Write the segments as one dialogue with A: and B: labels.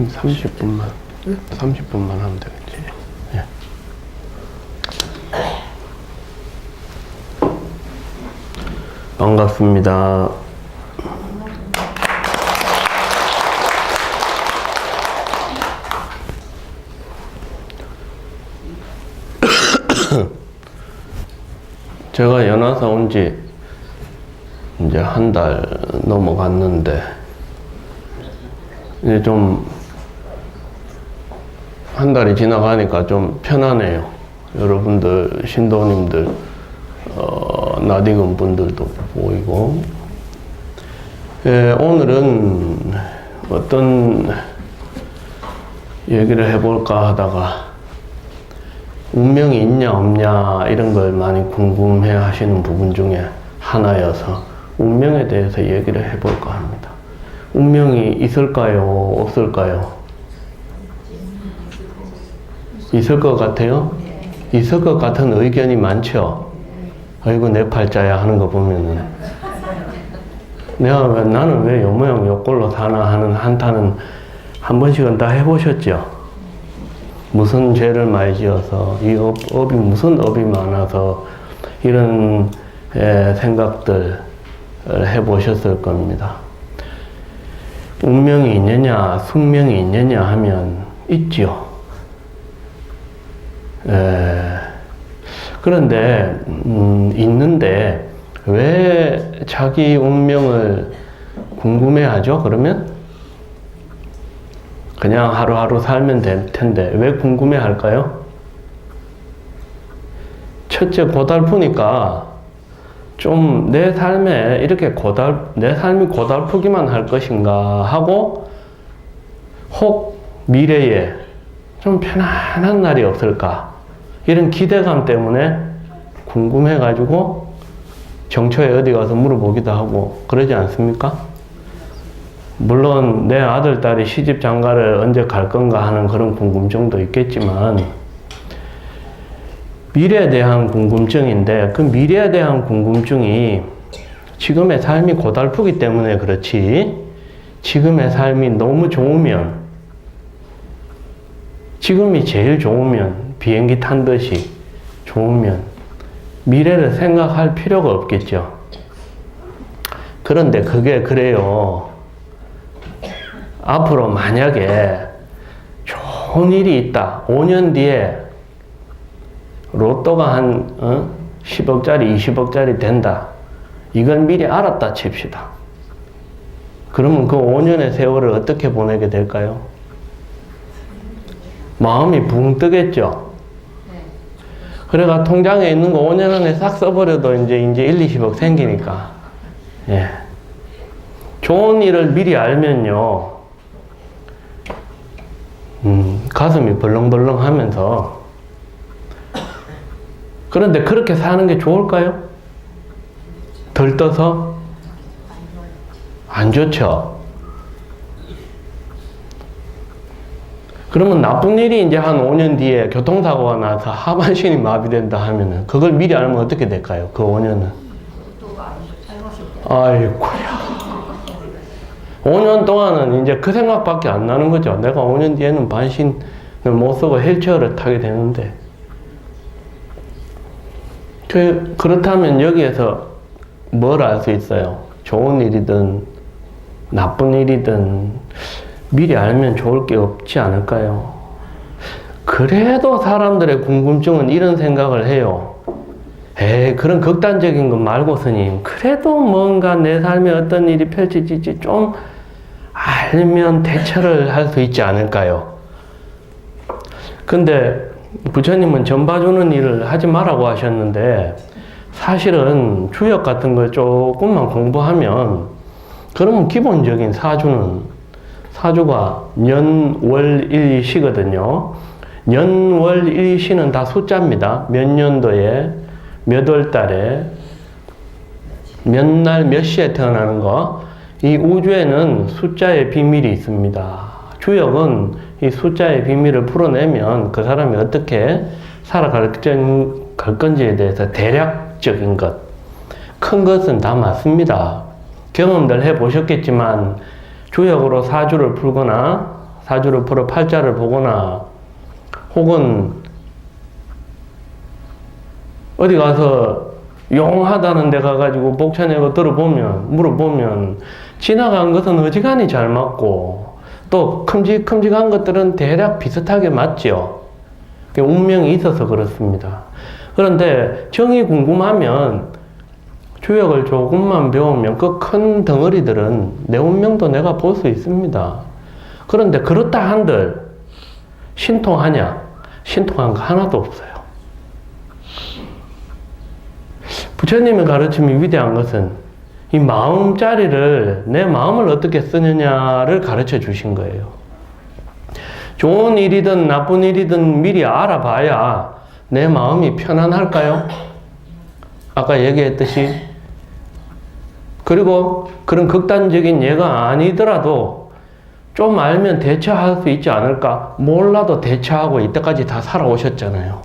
A: 30분만. 30분만 하면 되겠지. 예. 반갑습니다. 제가 연화사 온 지 이제 한 달 넘어갔는데, 이제 좀, 한 달이 지나가니까 좀 편하네요. 여러분들, 신도님들, 낯익은 분들도 보이고. 예, 오늘은 어떤 얘기를 해볼까 하다가, 운명이 있냐 없냐 이런 걸 많이 궁금해 하시는 부분 중에 하나여서 운명에 대해서 얘기를 해볼까 합니다. 운명이 있을까요? 없을까요? 있을 것 같아요? 있을 것 같은 의견이 많죠? 아이고 내 팔자야 하는 거 보면은 나는 왜 요 모양 요 꼴로 사나 하는 한탄은 한 번씩은 다 해보셨죠? 무슨 죄를 많이 지어서 이 업이 무슨 업이 많아서 이런 생각들을 해보셨을 겁니다. 운명이 있느냐 숙명이 있느냐 하면 있죠. 그런데 있는데 왜 자기 운명을 궁금해하죠? 그러면 그냥 하루하루 살면 될 텐데 왜 궁금해 할까요? 첫째 고달프니까 좀 내 삶에 이렇게 내 삶이 고달프기만 할 것인가 하고 혹 미래에 좀 편안한 날이 없을까 이런 기대감 때문에 궁금해 가지고 정처에 어디 가서 물어보기도 하고 그러지 않습니까? 물론 내 아들, 딸이 시집 장가를 언제 갈 건가 하는 그런 궁금증도 있겠지만 미래에 대한 궁금증인데 그 미래에 대한 궁금증이 지금의 삶이 고달프기 때문에 그렇지 지금의 삶이 너무 좋으면 지금이 제일 좋으면 비행기 탄 듯이 좋으면 미래를 생각할 필요가 없겠죠. 그런데 그게 그래요. 앞으로 만약에 좋은 일이 있다. 5년 뒤에 로또가 한 10억짜리, 20억짜리 된다. 이걸 미리 알았다 칩시다. 그러면 그 5년의 세월을 어떻게 보내게 될까요? 마음이 붕 뜨겠죠? 그래가 통장에 있는 거 5년 안에 싹 써버려도 이제 1, 20억 생기니까. 예. 좋은 일을 미리 알면요. 가슴이 벌렁벌렁 하면서 그런데 그렇게 사는 게 좋을까요? 들떠서? 안 좋죠. 그러면 나쁜 일이 이제 한 5년 뒤에 교통사고가 나서 하반신이 마비된다 하면은 그걸 미리 알면 어떻게 될까요? 그 5년은? 아이고야. 5년 동안은 이제 그 생각밖에 안 나는 거죠. 내가 5년 뒤에는 반신을 못 쓰고 휠체어를 타게 되는데. 그렇다면 여기에서 뭘 알 수 있어요? 좋은 일이든 나쁜 일이든 미리 알면 좋을 게 없지 않을까요? 그래도 사람들의 궁금증은 이런 생각을 해요. 그런 극단적인 것 말고 스님, 그래도 뭔가 내 삶에 어떤 일이 펼쳐질지 좀 알면 대처를 할 수 있지 않을까요? 근데 부처님은 전 봐주는 일을 하지 말라고 하셨는데 사실은 주역 같은 걸 조금만 공부하면 그러면 기본적인 사주가 년, 월, 일, 시거든요. 년, 월, 일, 시는 다 숫자입니다. 몇 년도에 몇 월 달에 몇 날 몇 시에 태어나는 거. 이 우주에는 숫자의 비밀이 있습니다. 주역은 이 숫자의 비밀을 풀어내면 그 사람이 어떻게 살아갈 건지에 대해서 대략적인 것, 큰 것은 다 맞습니다. 경험들 해보셨겠지만 주역으로 사주를 풀거나 사주를 풀어 팔자를 보거나 혹은 어디 가서 용하다는 데 가가지고 복천내고 물어보면 지나간 것은 어지간히 잘 맞고 또 큼직큼직한 것들은 대략 비슷하게 맞죠. 운명이 있어서 그렇습니다. 그런데 정이 궁금하면 주역을 조금만 배우면 그 큰 덩어리들은 내 운명도 내가 볼 수 있습니다. 그런데 그렇다 한들 신통하냐? 신통한 거 하나도 없어요. 부처님의 가르침이 위대한 것은 이 마음자리를 내 마음을 어떻게 쓰느냐를 가르쳐 주신 거예요. 좋은 일이든 나쁜 일이든 미리 알아봐야 내 마음이 편안할까요? 아까 얘기했듯이. 그리고 그런 극단적인 예가 아니더라도 좀 알면 대처할 수 있지 않을까? 몰라도 대처하고 이때까지 다 살아오셨잖아요.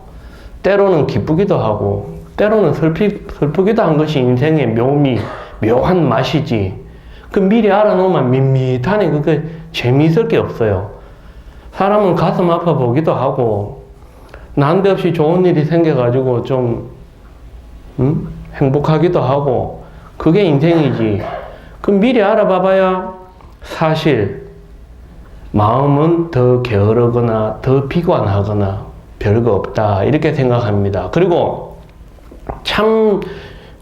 A: 때로는 기쁘기도 하고 때로는 슬프기도 한 것이 인생의 묘한 맛이지. 그 미리 알아놓으면 밋밋하니 그게 재미있을 게 없어요. 사람은 가슴 아파 보기도 하고 난데없이 좋은 일이 생겨가지고 좀 행복하기도 하고 그게 인생이지. 그 미리 알아봐봐야 사실 마음은 더 게으르거나 더 비관하거나 별거 없다 이렇게 생각합니다. 그리고 참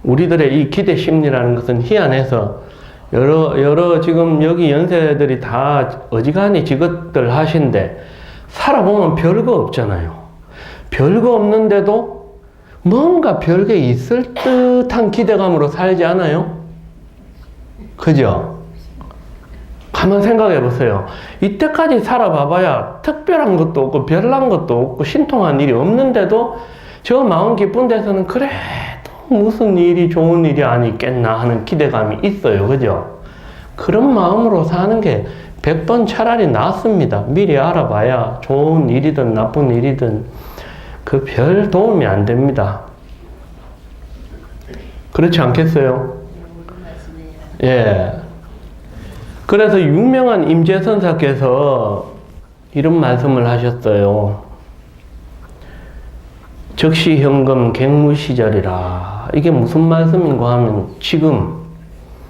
A: 우리들의 이 기대 심리라는 것은 희한해서 여러 지금 여기 연세들이 다 어지간히 지긋들 하신데 살아보면 별거 없잖아요. 별거 없는데도 뭔가 별게 있을 듯한 기대감으로 살지 않아요? 그죠? 가만 생각해 보세요. 이때까지 살아봐봐야 특별한 것도 없고 별난 것도 없고 신통한 일이 없는데도 저 마음 깊은 데서는 그래도 무슨 일이 좋은 일이 아니겠나 하는 기대감이 있어요. 그죠? 그런 마음으로 사는 게 100번 차라리 낫습니다. 미리 알아봐야 좋은 일이든 나쁜 일이든 그 별 도움이 안 됩니다. 그렇지 않겠어요? 예. 그래서 유명한 임재선사께서 이런 말씀을 하셨어요. 적시현금 갱무시절이라. 이게 무슨 말씀인가 하면 지금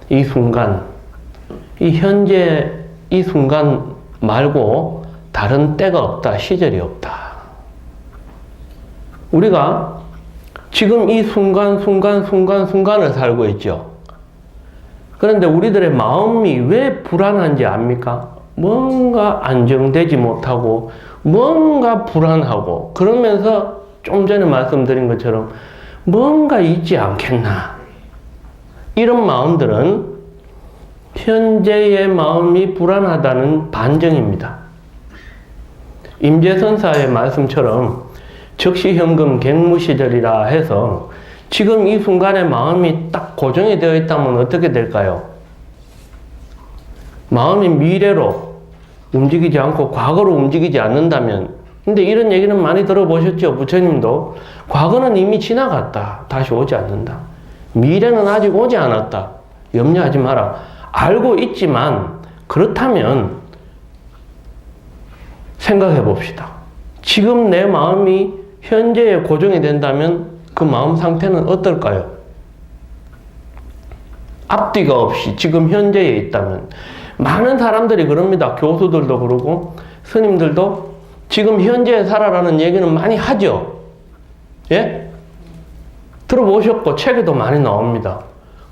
A: 이 순간, 이 현재 이 순간 말고 다른 때가 없다, 시절이 없다. 우리가 지금 이 순간을 살고 있죠. 그런데 우리들의 마음이 왜 불안한지 압니까? 뭔가 안정되지 못하고 뭔가 불안하고 그러면서 좀 전에 말씀드린 것처럼 뭔가 있지 않겠나. 이런 마음들은 현재의 마음이 불안하다는 반증입니다. 임재선사의 말씀처럼 적시현금 갱무시절이라 해서 지금 이 순간에 마음이 딱 고정이 되어 있다면 어떻게 될까요? 마음이 미래로 움직이지 않고 과거로 움직이지 않는다면, 근데 이런 얘기는 많이 들어보셨죠? 부처님도 과거는 이미 지나갔다. 다시 오지 않는다. 미래는 아직 오지 않았다. 염려하지 마라. 알고 있지만 그렇다면 생각해 봅시다. 지금 내 마음이 현재에 고정이 된다면 그 마음 상태는 어떨까요? 앞뒤가 없이 지금 현재에 있다면. 많은 사람들이 그럽니다. 교수들도 그러고 스님들도 지금 현재에 살아라는 얘기는 많이 하죠. 예? 들어보셨고 책에도 많이 나옵니다.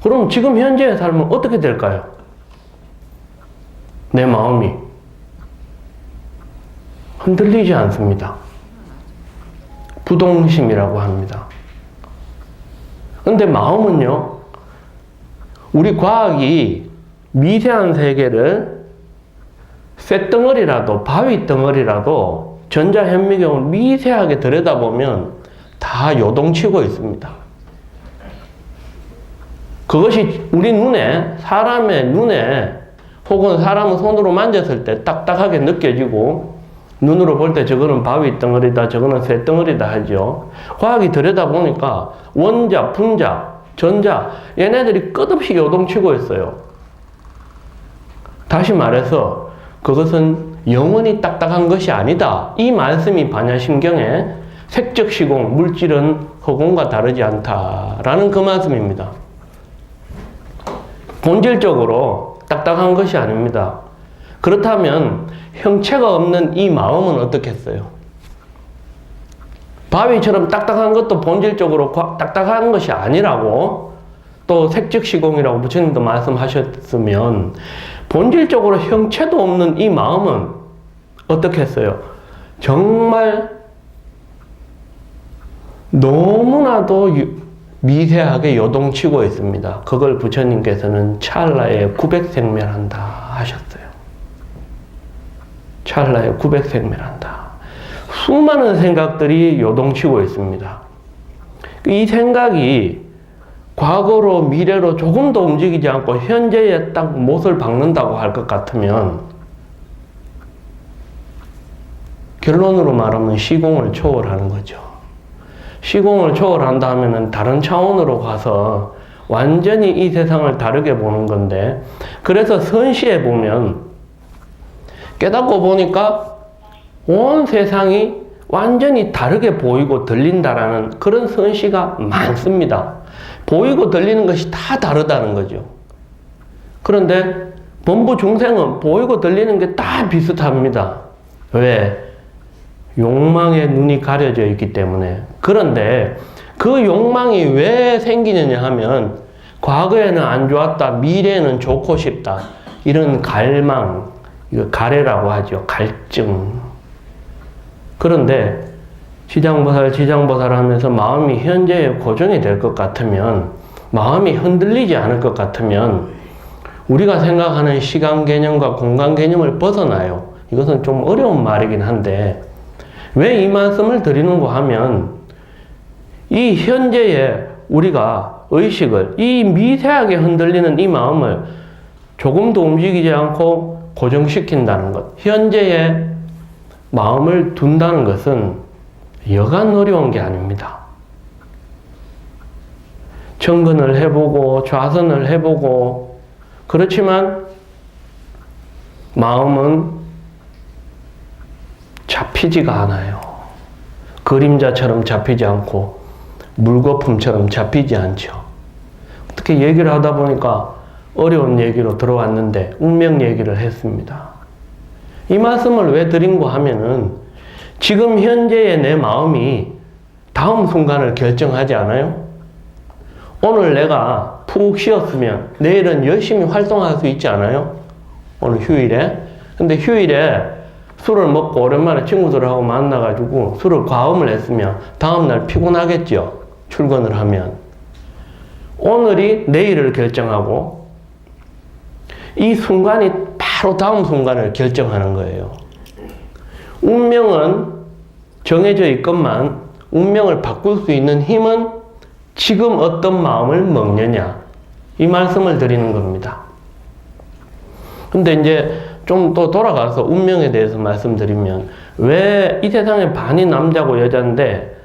A: 그럼 지금 현재에 살면 어떻게 될까요? 내 마음이 흔들리지 않습니다. 부동심이라고 합니다. 근데 마음은요, 우리 과학이 미세한 세계를 쇳덩어리라도, 바위덩어리라도 전자현미경을 미세하게 들여다보면 다 요동치고 있습니다. 그것이 우리 눈에, 사람의 눈에 혹은 사람의 손으로 만졌을 때 딱딱하게 느껴지고 눈으로 볼 때 저거는 바위덩어리다, 저거는 쇳덩어리다 하죠. 과학이 들여다보니까 원자, 분자, 전자 얘네들이 끝없이 요동치고 있어요. 다시 말해서 그것은 영원히 딱딱한 것이 아니다. 이 말씀이 반야심경에 색적 시공, 물질은 허공과 다르지 않다라는 그 말씀입니다. 본질적으로 딱딱한 것이 아닙니다. 그렇다면 형체가 없는 이 마음은 어떻겠어요? 바위처럼 딱딱한 것도 본질적으로 딱딱한 것이 아니라고 또 색적 시공이라고 부처님도 말씀하셨으면 본질적으로 형체도 없는 이 마음은 어떻겠어요? 정말 너무나도 미세하게 요동치고 있습니다. 그걸 부처님께서는 찰나에 900생멸한다 하셨어요. 찰나에 900생멸한다. 수많은 생각들이 요동치고 있습니다. 이 생각이 과거로 미래로 조금도 움직이지 않고 현재에 딱 못을 박는다고 할 것 같으면 결론으로 말하면 시공을 초월하는 거죠. 시공을 초월한다 하면은 다른 차원으로 가서 완전히 이 세상을 다르게 보는 건데, 그래서 선시에 보면 깨닫고 보니까 온 세상이 완전히 다르게 보이고 들린다라는 그런 선시가 많습니다. 보이고 들리는 것이 다 다르다는 거죠. 그런데 범부 중생은 보이고 들리는 게 다 비슷합니다. 왜? 욕망의 눈이 가려져 있기 때문에. 그런데 그 욕망이 왜 생기느냐 하면 과거에는 안 좋았다, 미래에는 좋고 싶다, 이런 갈망, 이거 가래라고 하죠. 갈증. 그런데 지장보살 하면서 마음이 현재에 고정이 될 것 같으면, 마음이 흔들리지 않을 것 같으면 우리가 생각하는 시간 개념과 공간 개념을 벗어나요. 이것은 좀 어려운 말이긴 한데 왜 이 말씀을 드리는가 하면 이 현재에 우리가 의식을, 이 미세하게 흔들리는 이 마음을 조금도 움직이지 않고 고정시킨다는 것, 현재에 마음을 둔다는 것은 여간 어려운 게 아닙니다. 정근을 해보고 좌선을 해보고 그렇지만 마음은 잡히지가 않아요. 그림자처럼 잡히지 않고 물거품처럼 잡히지 않죠. 어떻게 얘기를 하다 보니까 어려운 얘기로 들어왔는데 운명 얘기를 했습니다. 이 말씀을 왜 드린가 하면은 지금 현재의 내 마음이 다음 순간을 결정하지 않아요? 오늘 내가 푹 쉬었으면 내일은 열심히 활동할 수 있지 않아요? 오늘 휴일에. 근데 휴일에 술을 먹고 오랜만에 친구들하고 만나가지고 술을 과음을 했으면 다음날 피곤하겠죠? 출근을 하면. 오늘이 내일을 결정하고 이 순간이 바로 다음 순간을 결정하는 거예요. 운명은 정해져 있건만 운명을 바꿀 수 있는 힘은 지금 어떤 마음을 먹느냐, 이 말씀을 드리는 겁니다. 근데 이제 좀 또 돌아가서 운명에 대해서 말씀드리면, 왜 이 세상에 반이 남자고 여자인데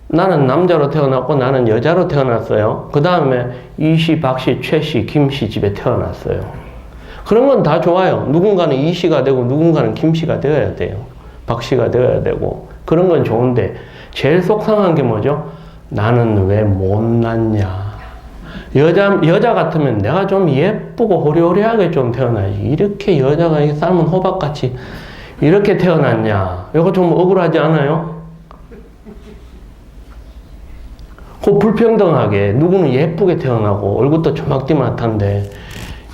A: 나는 남자로 태어났고 나는 여자로 태어났어요. 그 다음에 이씨, 박씨, 최씨, 김씨 집에 태어났어요. 그런 건 다 좋아요. 누군가는 이씨가 되고 누군가는 김씨가 되어야 돼요. 박씨가 되어야 되고 그런 건 좋은데 제일 속상한 게 뭐죠? 나는 왜 못났냐. 여자 같으면 내가 좀 예쁘고 호리호리하게 좀 태어나야지. 이렇게 여자가 삶은 호박같이 이렇게 태어났냐. 이거 좀 억울하지 않아요? 그 불평등하게 누구는 예쁘게 태어나고 얼굴도 조막디mat한데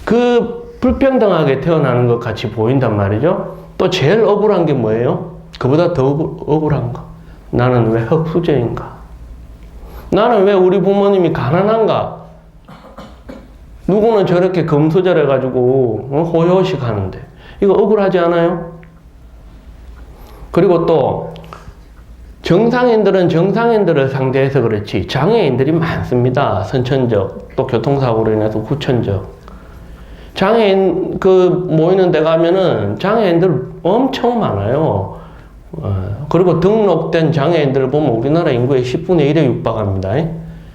A: 그 불평등하게 태어나는 것 같이 보인단 말이죠. 또 제일 억울한 게 뭐예요? 그보다 더 억울한 거. 나는 왜 흙수저인가? 나는 왜 우리 부모님이 가난한가? 누구는 저렇게 금수저래가지고 호요식 하는데 이거 억울하지 않아요? 그리고 또 정상인들은 정상인들을 상대해서 그렇지 장애인들이 많습니다. 선천적, 또 교통사고로 인해서 후천적. 장애인 모이는 데 가면은 장애인들 엄청 많아요. 그리고 등록된 장애인들을 보면 우리나라 인구의 10분의 1에 육박합니다.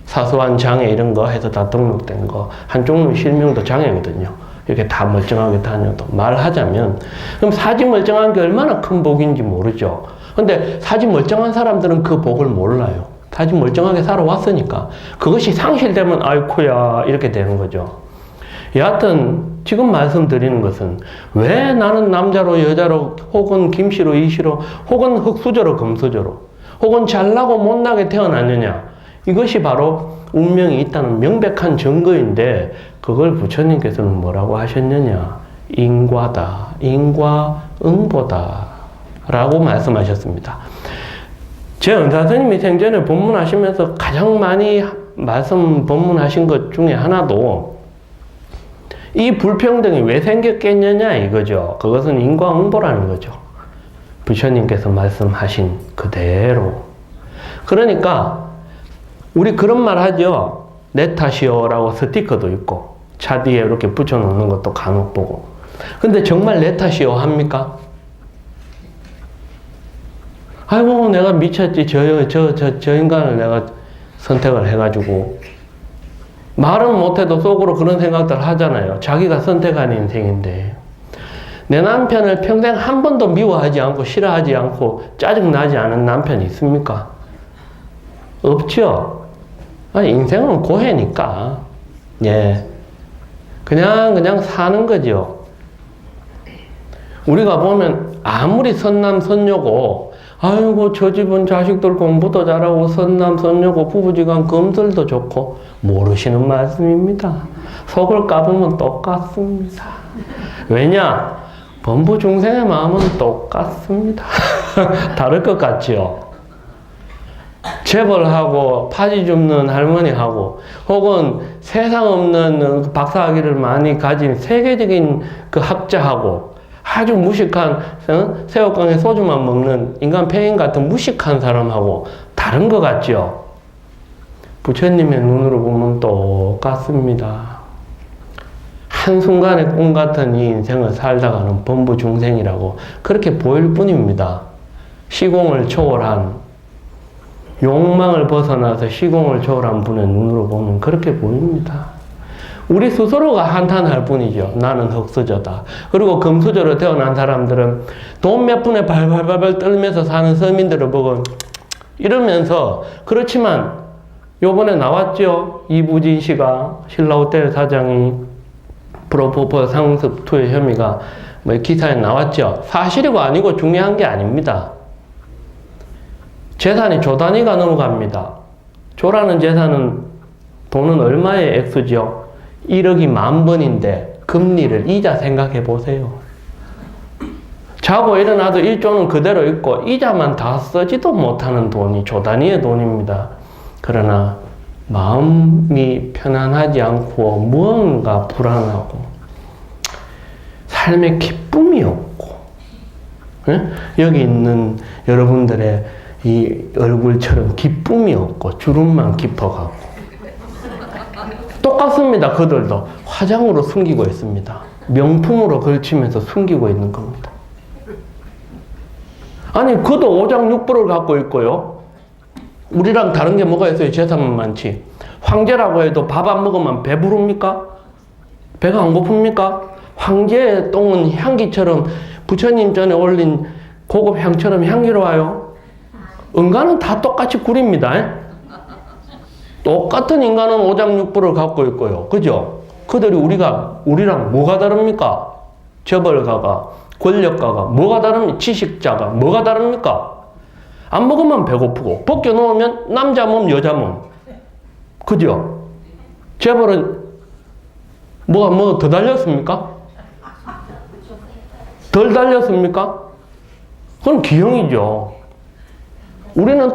A: 사소한 장애 이런 거 해서 다 등록된 거. 한쪽 눈 실명도 장애거든요. 이렇게 다 멀쩡하게 다녀도 말하자면 그럼 사지 멀쩡한 게 얼마나 큰 복인지 모르죠. 근데 사지 멀쩡한 사람들은 그 복을 몰라요. 사지 멀쩡하게 살아왔으니까 그것이 상실되면 아이쿠야 이렇게 되는 거죠. 여하튼 지금 말씀드리는 것은 왜 나는 남자로 여자로 혹은 김씨로 이씨로 혹은 흙수저로 금수저로 혹은 잘나고 못나게 태어났느냐, 이것이 바로 운명이 있다는 명백한 증거인데 그걸 부처님께서는 뭐라고 하셨느냐, 인과다, 인과응보다 라고 말씀하셨습니다. 제 은사스님이 생전에 법문하시면서 가장 많이 법문하신 것 중에 하나도 이 불평등이 왜 생겼겠느냐 이거죠. 그것은 인과응보라는 거죠. 부처님께서 말씀하신 그대로. 그러니까 우리 그런 말 하죠. 내 탓이요 라고 스티커도 있고 차 뒤에 이렇게 붙여놓는 것도 간혹 보고. 근데 정말 내 탓이요 합니까? 아이고 내가 미쳤지. 저 인간을 내가 선택을 해가지고. 말은 못해도 속으로 그런 생각들 하잖아요. 자기가 선택한 인생인데. 내 남편을 평생 한 번도 미워하지 않고 싫어하지 않고 짜증나지 않은 남편이 있습니까? 없죠. 아니, 인생은 고해니까. 예. 그냥 사는 거죠. 우리가 보면 아무리 선남선녀고 아이고 저 집은 자식들 공부도 잘하고 선남선녀고 부부지간 금슬도 좋고 모르시는 말씀입니다. 속을 까보면 똑같습니다. 왜냐? 범부 중생의 마음은 똑같습니다. 다를 것 같죠? 재벌하고 파지 줍는 할머니하고 혹은 세상 없는 박사학위를 많이 가진 세계적인 그 학자하고 아주 무식한 새우깡에 소주만 먹는 인간 폐인 같은 무식한 사람하고 다른 것 같죠? 부처님의 눈으로 보면 똑같습니다. 한순간의 꿈 같은 이 인생을 살다가는 범부 중생이라고 그렇게 보일 뿐입니다. 시공을 초월한, 욕망을 벗어나서 시공을 초월한 분의 눈으로 보면 그렇게 보입니다. 우리 스스로가 한탄할 뿐이죠. 나는 흙수저다. 그리고 금수저로 태어난 사람들은 돈 몇 푼에 발발발발 떨면서 사는 서민들을 보고 이러면서, 그렇지만 요번에 나왔죠. 이부진 씨가, 신라호텔 사장이 프로포폴 상습 투여 혐의가 뭐 기사에 나왔죠. 사실이고 아니고 중요한 게 아닙니다. 재산이 조 단위가 넘어갑니다. 조라는 재산은 돈은 얼마의 액수죠? 1억이 10,000번인데 금리를 이자 생각해 보세요. 자고 일어나도 1조는 그대로 있고 이자만 다 쓰지도 못하는 돈이 조 단위의 돈입니다. 그러나 마음이 편안하지 않고 무언가 불안하고 삶에 기쁨이 없고, 예? 여기 있는 여러분들의 이 얼굴처럼 기쁨이 없고 주름만 깊어가고 똑같습니다. 그들도 화장으로 숨기고 있습니다. 명품으로 걸치면서 숨기고 있는 겁니다. 아니 그도 오장육부를 갖고 있고요. 우리랑 다른 게 뭐가 있어요? 재산만 많지. 황제라고 해도 밥 안 먹으면 배부릅니까? 배가 안 고픕니까? 황제의 똥은 향기처럼, 부처님 전에 올린 고급 향처럼 향기로워요. 인간은 다 똑같이 구립니다. 똑같은 인간은 오장육부를 갖고 있고요. 그죠? 그들이 우리랑 뭐가 다릅니까? 재벌가가, 권력가가 뭐가 다릅니까? 지식자가 뭐가 다릅니까? 안 먹으면 배고프고, 벗겨놓으면 남자 몸, 여자 몸. 그죠? 재벌은 뭐가 더 달렸습니까? 덜 달렸습니까? 그건 기형이죠. 우리는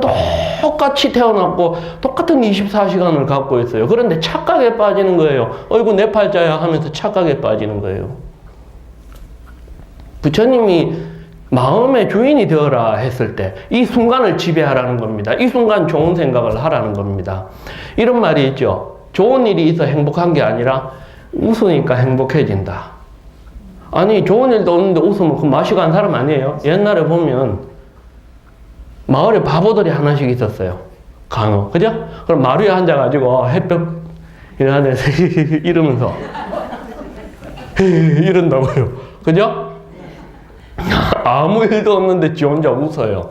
A: 똑같이 태어났고 똑같은 24시간을 갖고 있어요. 그런데 착각에 빠지는 거예요. 어이구 내 팔자야 하면서 착각에 빠지는 거예요. 부처님이 마음의 주인이 되어라 했을 때 이 순간을 지배하라는 겁니다. 이 순간 좋은 생각을 하라는 겁니다. 이런 말이 있죠. 좋은 일이 있어 행복한 게 아니라 웃으니까 행복해진다. 아니 좋은 일도 없는데 웃으면 그 맛이 간 사람 아니에요? 옛날에 보면 마을에 바보들이 하나씩 있었어요. 간혹. 그죠? 그럼 마루에 앉아가지고 햇볕 이러면서 이런다고요. 그죠? 아무 일도 없는데 지 혼자 웃어요.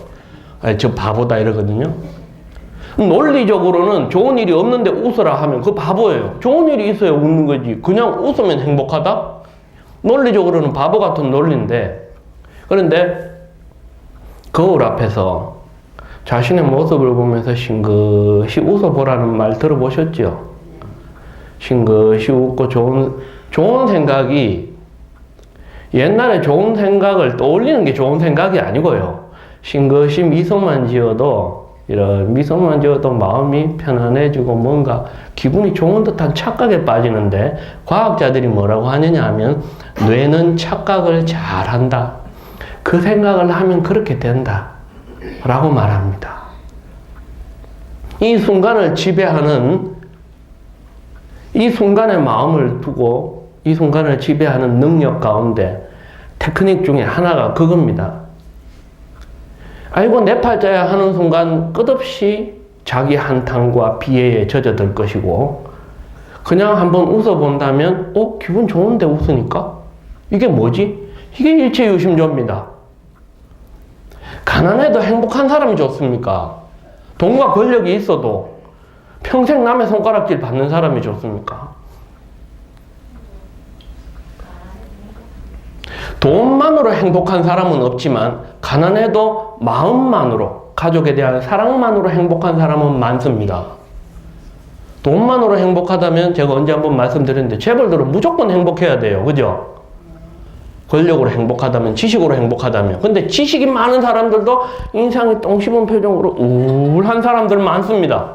A: 저 바보다 이러거든요. 논리적으로는 좋은 일이 없는데 웃으라 하면 그 바보예요. 좋은 일이 있어야 웃는 거지. 그냥 웃으면 행복하다? 논리적으로는 바보 같은 논리인데, 그런데 거울 앞에서 자신의 모습을 보면서 싱긋이 웃어보라는 말 들어보셨죠? 싱긋이 웃고 좋은 생각이, 옛날에 좋은 생각을 떠올리는 게 좋은 생각이 아니고요. 싱긋이 미소만 지어도, 이런 미소만 지어도 마음이 편안해지고 뭔가 기분이 좋은 듯한 착각에 빠지는데, 과학자들이 뭐라고 하느냐 하면 뇌는 착각을 잘한다. 그 생각을 하면 그렇게 된다 라고 말합니다. 이 순간을 지배하는, 이 순간에 마음을 두고 이 순간을 지배하는 능력 가운데 테크닉 중에 하나가 그겁니다. 아이고 내 팔자야 하는 순간 끝없이 자기 한탄과 비애에 젖어들 것이고, 그냥 한번 웃어본다면 기분 좋은데 웃으니까? 이게 뭐지? 이게 일체유심조입니다. 가난해도 행복한 사람이 좋습니까? 돈과 권력이 있어도 평생 남의 손가락질 받는 사람이 좋습니까? 돈만으로 행복한 사람은 없지만 가난해도 마음만으로, 가족에 대한 사랑만으로 행복한 사람은 많습니다. 돈만으로 행복하다면 제가 언제 한번 말씀드렸는데 재벌들은 무조건 행복해야 돼요. 그죠? 권력으로 행복하다면, 지식으로 행복하다면. 근데 지식이 많은 사람들도 인상이 똥 씹은 표정으로 우울한 사람들 많습니다.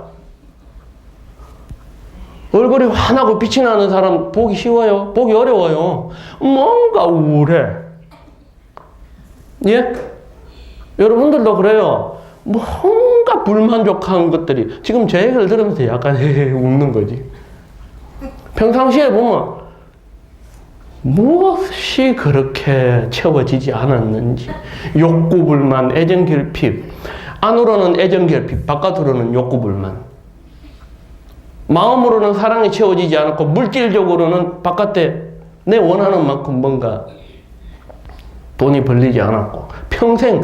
A: 얼굴이 환하고 빛이 나는 사람 보기 쉬워요? 보기 어려워요. 뭔가 우울해. 예? 여러분들도 그래요. 뭔가 불만족한 것들이, 지금 제 얘기를 들으면서 약간 웃는 거지. 평상시에 보면 무엇이 그렇게 채워지지 않았는지, 욕구불만, 애정결핍, 안으로는 애정결핍, 바깥으로는 욕구불만, 마음으로는 사랑이 채워지지 않았고 물질적으로는 바깥에 내 원하는 만큼 뭔가 돈이 벌리지 않았고, 평생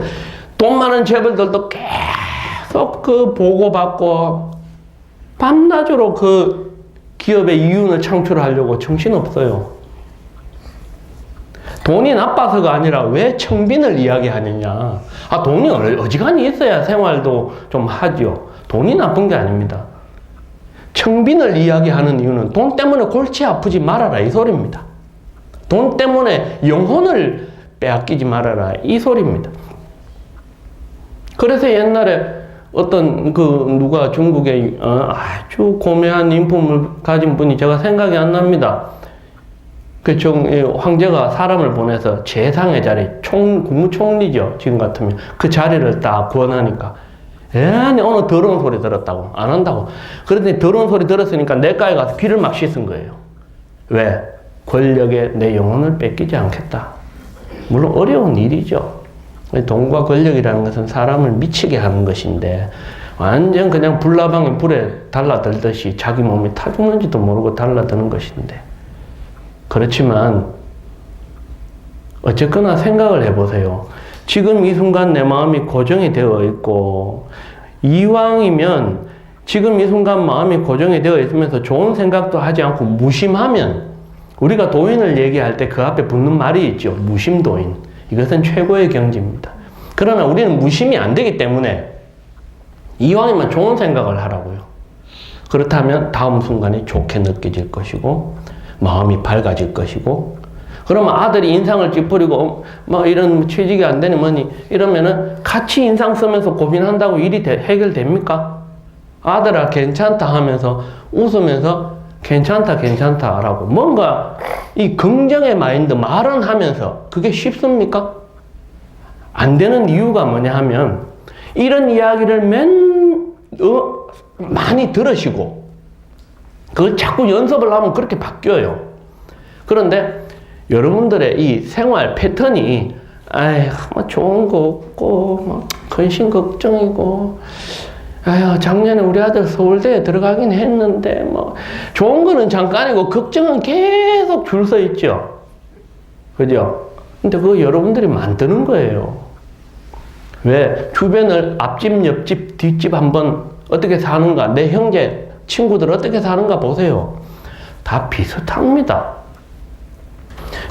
A: 돈 많은 재벌들도 계속 그 보고받고 밤낮으로 그 기업의 이윤을 창출하려고 정신없어요. 돈이 나빠서가 아니라 왜 청빈을 이야기하느냐. 돈이 어지간히 있어야 생활도 좀 하죠. 돈이 나쁜 게 아닙니다. 청빈을 이야기하는 이유는 돈 때문에 골치 아프지 말아라 이 소리입니다. 돈 때문에 영혼을 빼앗기지 말아라 이 소리입니다. 그래서 옛날에 어떤 누가 중국에 아주 고매한 인품을 가진 분이, 제가 생각이 안 납니다. 황제가 사람을 보내서 재상의 자리, 국무총리죠. 지금 같으면. 그 자리를 딱 구원하니까. 어느 더러운 소리 들었다고. 안 한다고. 그런데 더러운 소리 들었으니까 내과에 가서 귀를 막 씻은 거예요. 왜? 권력에 내 영혼을 뺏기지 않겠다. 물론 어려운 일이죠. 돈과 권력이라는 것은 사람을 미치게 하는 것인데, 완전 그냥 불나방에 불에 달라들듯이 자기 몸이 타 죽는지도 모르고 달라드는 것인데, 그렇지만 어쨌거나 생각을 해보세요. 지금 이 순간 내 마음이 고정이 되어 있고, 이왕이면 지금 이 순간 마음이 고정이 되어 있으면서 좋은 생각도 하지 않고 무심하면, 우리가 도인을 얘기할 때 그 앞에 붙는 말이 있죠. 무심도인. 이것은 최고의 경지입니다. 그러나 우리는 무심이 안 되기 때문에 이왕이면 좋은 생각을 하라고요. 그렇다면 다음 순간이 좋게 느껴질 것이고 마음이 밝아질 것이고, 그러면 아들이 인상을 찌푸리고 이런 취직이 안 되니 뭐니 이러면은 같이 인상 쓰면서 고민한다고 일이 해결됩니까? 아들아 괜찮다 하면서 웃으면서 괜찮다 라고 뭔가 이 긍정의 마인드 말은 하면서 그게 쉽습니까? 안 되는 이유가 뭐냐 하면, 이런 이야기를 많이 들으시고 그걸 자꾸 연습을 하면 그렇게 바뀌어요. 그런데 여러분들의 이 생활 패턴이 좋은 거 없고 근심 걱정이고, 작년에 우리 아들 서울대에 들어가긴 했는데 좋은 거는 잠깐이고 걱정은 계속 줄 서 있죠. 그죠? 근데 그거 여러분들이 만드는 거예요. 왜? 주변을 앞집, 옆집, 뒷집 한번 어떻게 사는가, 내 형제, 친구들 어떻게 사는가 보세요. 다 비슷합니다.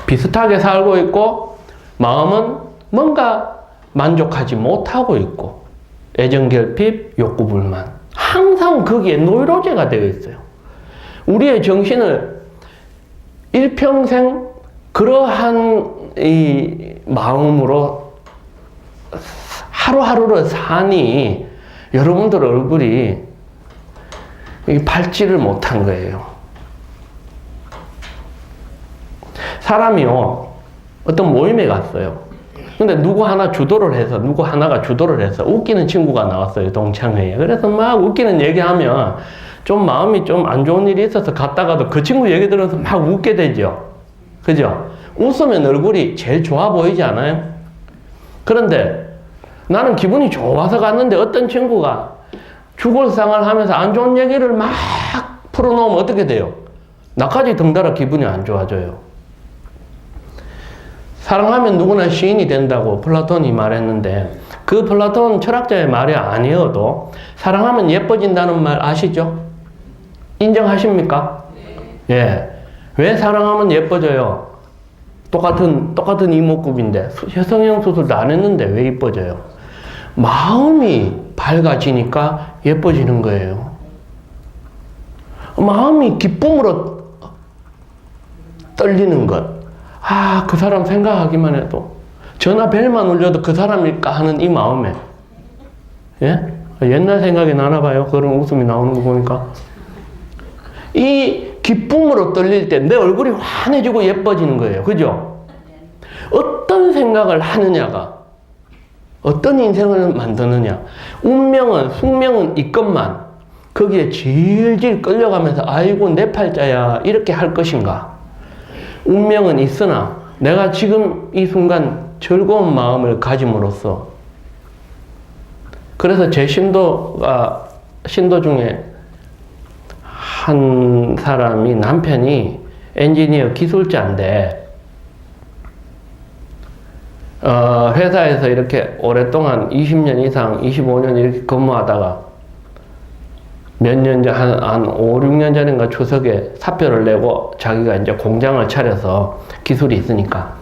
A: 비슷하게 살고 있고, 마음은 뭔가 만족하지 못하고 있고, 애정결핍, 욕구불만. 항상 거기에 노이로제가 되어 있어요. 우리의 정신을 일평생 그러한 이 마음으로 하루하루를 사니 여러분들 얼굴이 밝지를 못한 거예요. 사람이요, 어떤 모임에 갔어요. 근데 누구 하나가 주도를 해서 웃기는 친구가 나왔어요, 동창회에. 그래서 막 웃기는 얘기하면 좀 마음이 좀 안 좋은 일이 있어서 갔다가도 그 친구 얘기 들어서 막 웃게 되죠. 그죠? 웃으면 얼굴이 제일 좋아 보이지 않아요? 그런데 나는 기분이 좋아서 갔는데 어떤 친구가 죽을 상을 하면서 안 좋은 얘기를 막 풀어놓으면 어떻게 돼요? 나까지 덩달아 기분이 안 좋아져요. 사랑하면 누구나 시인이 된다고 플라톤이 말했는데, 그 플라톤 철학자의 말이 아니어도 사랑하면 예뻐진다는 말 아시죠? 인정하십니까? 네. 예. 왜 사랑하면 예뻐져요? 똑같은 이목구비인데 혀성형 수술도 안 했는데 왜 예뻐져요? 마음이 밝아지니까 예뻐지는 거예요. 마음이 기쁨으로 떨리는 것. 아, 그 사람 생각하기만 해도, 전화 벨만 울려도 그 사람일까 하는 이 마음에, 예? 옛날 생각이 나나 봐요. 그런 웃음이 나오는 거 보니까. 이 기쁨으로 떨릴 때 내 얼굴이 환해지고 예뻐지는 거예요. 그죠? 어떤 생각을 하느냐가 어떤 인생을 만드느냐. 운명은, 숙명은 있건만 거기에 질질 끌려가면서 아이고 내 팔자야 이렇게 할 것인가. 운명은 있으나 내가 지금 이 순간 즐거운 마음을 가짐으로써, 그래서 제 신도 중에 한 사람이, 남편이 엔지니어 기술자인데 회사에서 이렇게 오랫동안 20년 이상 25년 이렇게 근무하다가 몇 년 전, 한 5, 6년 전인가 추석에 사표를 내고 자기가 이제 공장을 차려서 기술이 있으니까.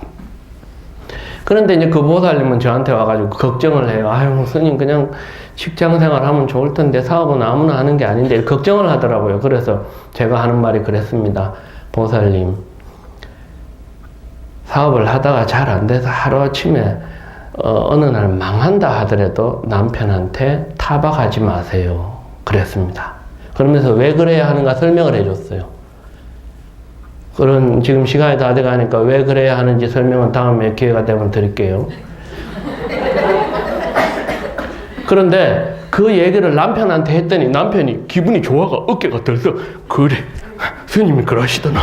A: 그런데 이제 그 보살님은 저한테 와가지고 걱정을 해요. 아유, 스님 그냥 직장 생활 하면 좋을 텐데 사업은 아무나 하는 게 아닌데 걱정을 하더라고요. 그래서 제가 하는 말이 그랬습니다. 보살님, 사업을 하다가 잘 안 돼서 하루아침에 어느 날 망한다 하더라도 남편한테 타박하지 마세요. 그랬습니다. 그러면서 왜 그래야 하는가 설명을 해줬어요. 그런, 지금 시간이 다 돼가니까 왜 그래야 하는지 설명은 다음에 기회가 되면 드릴게요. 그런데 그 얘기를 남편한테 했더니 남편이 기분이 좋아가 어깨가 들썩. 그래, 스님이 그러시더나.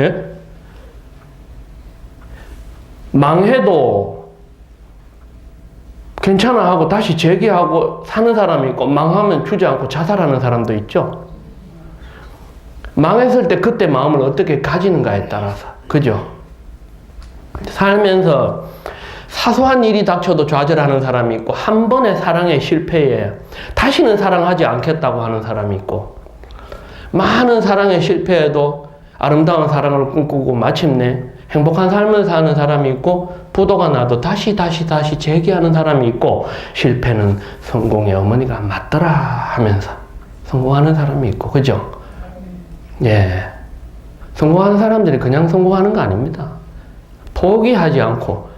A: 예? 망해도 괜찮아 하고 다시 재기하고 사는 사람이 있고, 망하면 주저앉고 자살하는 사람도 있죠. 망했을 때 그때 마음을 어떻게 가지는가에 따라서, 그죠? 살면서 사소한 일이 닥쳐도 좌절하는 사람이 있고, 한 번의 사랑의 실패에 다시는 사랑하지 않겠다고 하는 사람이 있고, 많은 사랑의 실패에도 아름다운 사랑을 꿈꾸고 마침내 행복한 삶을 사는 사람이 있고, 부도가 나도 다시 재기하는 사람이 있고, 실패는 성공의 어머니가 맞더라 하면서 성공하는 사람이 있고, 그죠? 예. 성공하는 사람들이 그냥 성공하는 거 아닙니다. 포기하지 않고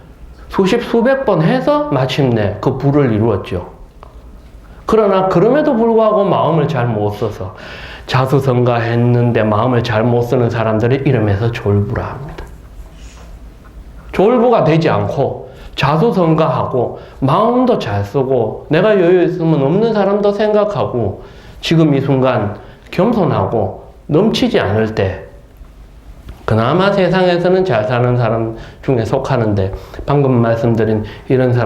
A: 수십 수백 번 해서 마침내 그 부를 이루었죠. 그러나 그럼에도 불구하고 마음을 잘 못 써서 자수성가했는데 마음을 잘 못 쓰는 사람들이 이름에서 졸부라 합니다. 졸부가 되지 않고 자수성가하고 마음도 잘 쓰고 내가 여유 있으면 없는 사람도 생각하고 지금 이 순간 겸손하고 넘치지 않을 때 그나마 세상에서는 잘 사는 사람 중에 속하는데, 방금 말씀드린 이런 사람